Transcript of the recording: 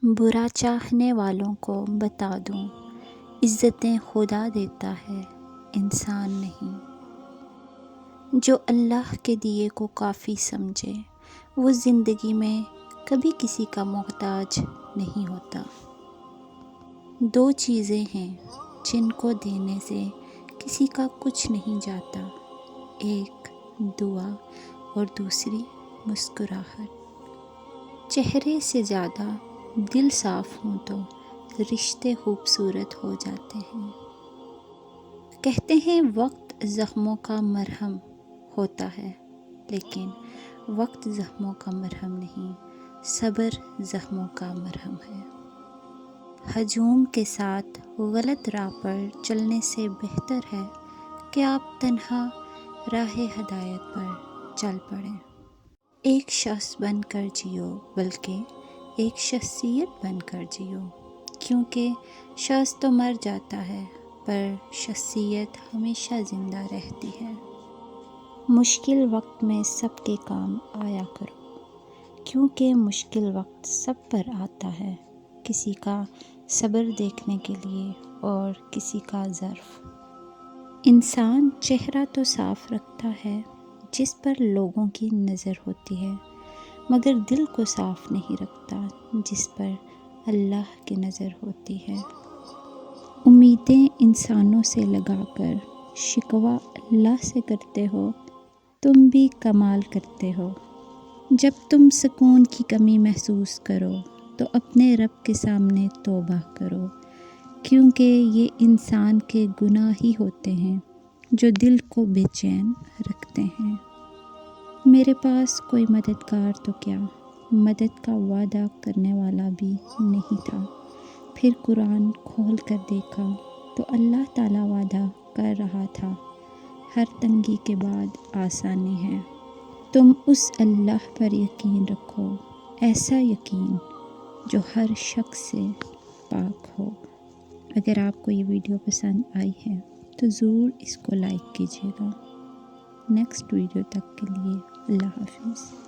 برا چاہنے والوں کو بتا دوں، عزتیں خدا دیتا ہے، انسان نہیں۔ جو اللہ کے دیے کو کافی سمجھے، وہ زندگی میں کبھی کسی کا محتاج نہیں ہوتا۔ دو چیزیں ہیں جن کو دینے سے کسی کا کچھ نہیں جاتا، ایک دعا اور دوسری مسکراہٹ۔ چہرے سے زیادہ دل صاف ہوں تو رشتے خوبصورت ہو جاتے ہیں۔ کہتے ہیں وقت زخموں کا مرہم ہوتا ہے، لیکن وقت زخموں کا مرہم نہیں، صبر زخموں کا مرہم ہے۔ ہجوم کے ساتھ غلط راہ پر چلنے سے بہتر ہے کہ آپ تنہا راہ ہدایت پر چل پڑیں۔ ایک شخص بن کر جیو، بلکہ ایک شخصیت بن کر جیو، کیونکہ شخص تو مر جاتا ہے پر شخصیت ہمیشہ زندہ رہتی ہے۔ مشکل وقت میں سب کے کام آیا کرو، کیونکہ مشکل وقت سب پر آتا ہے، کسی کا صبر دیکھنے کے لیے اور کسی کا ظرف۔ انسان چہرہ تو صاف رکھتا ہے جس پر لوگوں کی نظر ہوتی ہے، مگر دل کو صاف نہیں رکھتا جس پر اللہ کی نظر ہوتی ہے۔ امیدیں انسانوں سے لگا کر شکوہ اللہ سے کرتے ہو، تم بھی کمال کرتے ہو۔ جب تم سکون کی کمی محسوس کرو تو اپنے رب کے سامنے توبہ کرو، کیونکہ یہ انسان کے گناہ ہی ہوتے ہیں جو دل کو بے چین رکھتے ہیں۔ میرے پاس کوئی مددگار تو کیا، مدد کا وعدہ کرنے والا بھی نہیں تھا۔ پھر قرآن کھول کر دیکھا تو اللہ تعالیٰ وعدہ کر رہا تھا، ہر تنگی کے بعد آسانی ہے۔ تم اس اللہ پر یقین رکھو، ایسا یقین جو ہر شک سے پاک ہو۔ اگر آپ کو یہ ویڈیو پسند آئی ہے تو ضرور اس کو لائک کیجیے گا۔ نیکسٹ ویڈیو تک کے لیے اللہ حافظ۔